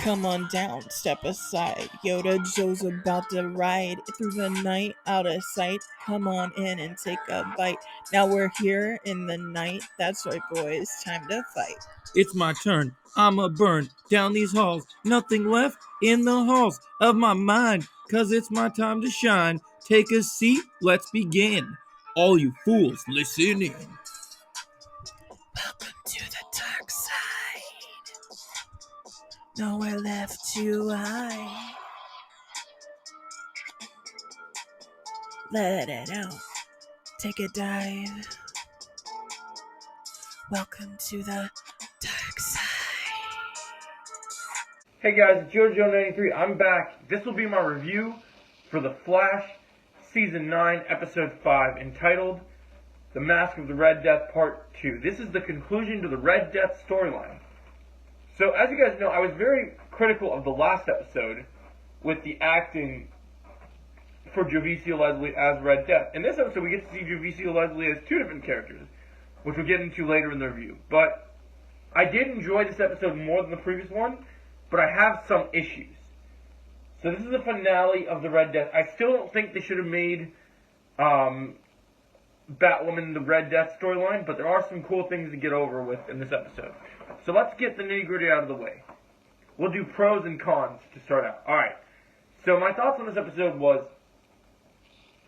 Come on down, step aside. Yoda Joe's about to ride through the night, out of sight. Come on in and take a bite. Now we're here in the night. That's right, boys. Time to fight. It's my turn. I'ma burn down these halls. Nothing left in the halls of my mind. 'Cause it's my time to shine. Take a seat, let's begin. All you fools, listen in. Welcome to the dark side. Nowhere left to hide. Let it out. Take a dive. Welcome to the dark side. Hey guys, it's JoJo93. I'm back. This will be my review for The Flash, Season 9, Episode 5, entitled The Mask of the Red Death Part 2. This is the conclusion to the Red Death storyline. So, as you guys know, I was very critical of the last episode with the acting for Javicia Leslie as Red Death. In this episode, we get to see Javicia Leslie as two different characters, which we'll get into later in the review. But I did enjoy this episode more than the previous one, but I have some issues. So this is the finale of the Red Death. I still don't think they should have made Batwoman the Red Death storyline, but there are some cool things to get over with in this episode. So let's get the nitty-gritty out of the way. We'll do pros and cons to start out. Alright, so my thoughts on this episode was,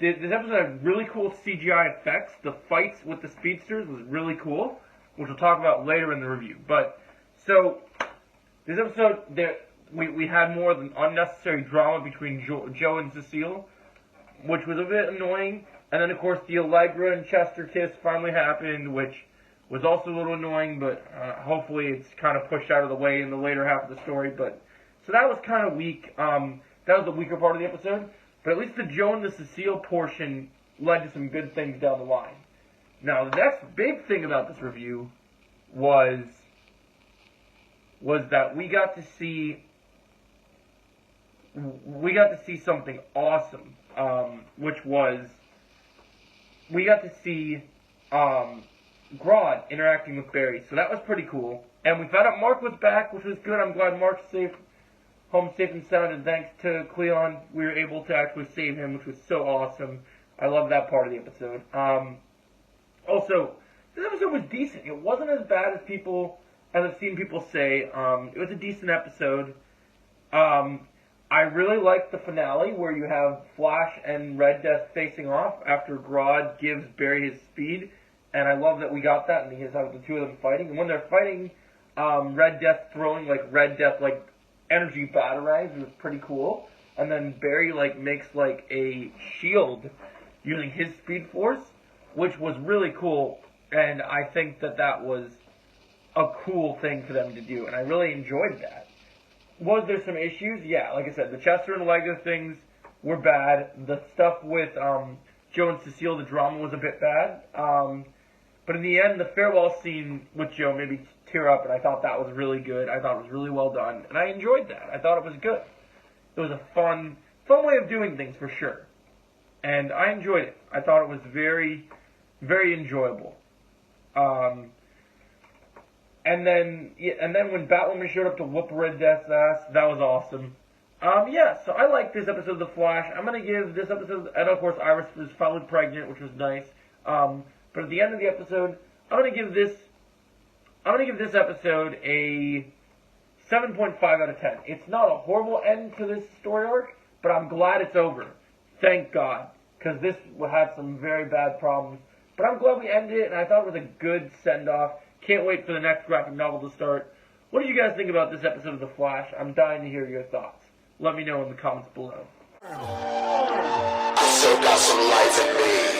this episode had really cool CGI effects. The fights with the speedsters was really cool, which we'll talk about later in the review. But, so, this episode, we had more than unnecessary drama between Joe and Cecile, which was a bit annoying. And then, of course, the Allegra and Chester kiss finally happened, which was also a little annoying, but hopefully it's kind of pushed out of the way in the later half of the story. But so that was kind of weak. That was the weaker part of the episode. But at least the Joe and the Cecile portion led to some good things down the line. Now, the next big thing about this review was that we got to see something awesome, which was we got to see Grodd interacting with Barry, so that was pretty cool. And we found out Mark was back, which was good. I'm glad Mark's home safe and sound, and thanks to Cleon, we were able to actually save him, which was so awesome. I love that part of the episode. Also, this episode was decent. It wasn't as bad as I've seen people say. It was a decent episode. I really liked the finale where you have Flash and Red Death facing off after Grodd gives Barry his speed, and I love that we got that, and he has the two of them fighting. And when they're fighting, Red Death throwing Red Death energy batarangs was pretty cool. And then Barry makes a shield using his speed force, which was really cool. And I think that was a cool thing for them to do, and I really enjoyed that. Was there some issues? Yeah, like I said, the Chester and Allegra things were bad. The stuff with Joe and Cecile, the drama was a bit bad. But in the end, the farewell scene with Joe made me tear up, and I thought that was really good. I thought it was really well done, and I enjoyed that. I thought it was good. It was a fun way of doing things, for sure. And I enjoyed it. I thought it was very, very enjoyable. And then when Batwoman showed up to whoop Red Death's ass, that was awesome. So I like this episode of The Flash. I'm gonna give this episode, and of course Iris was finally pregnant, which was nice. But at the end of the episode, I'm gonna give this episode a 7.5 out of 10. It's not a horrible end to this story arc, but I'm glad it's over. Thank God, because this had some very bad problems. But I'm glad we ended it, and I thought it was a good send-off. Can't wait for the next graphic novel to start. What do you guys think about this episode of The Flash? I'm dying to hear your thoughts. Let me know in the comments below. I still got some life in me.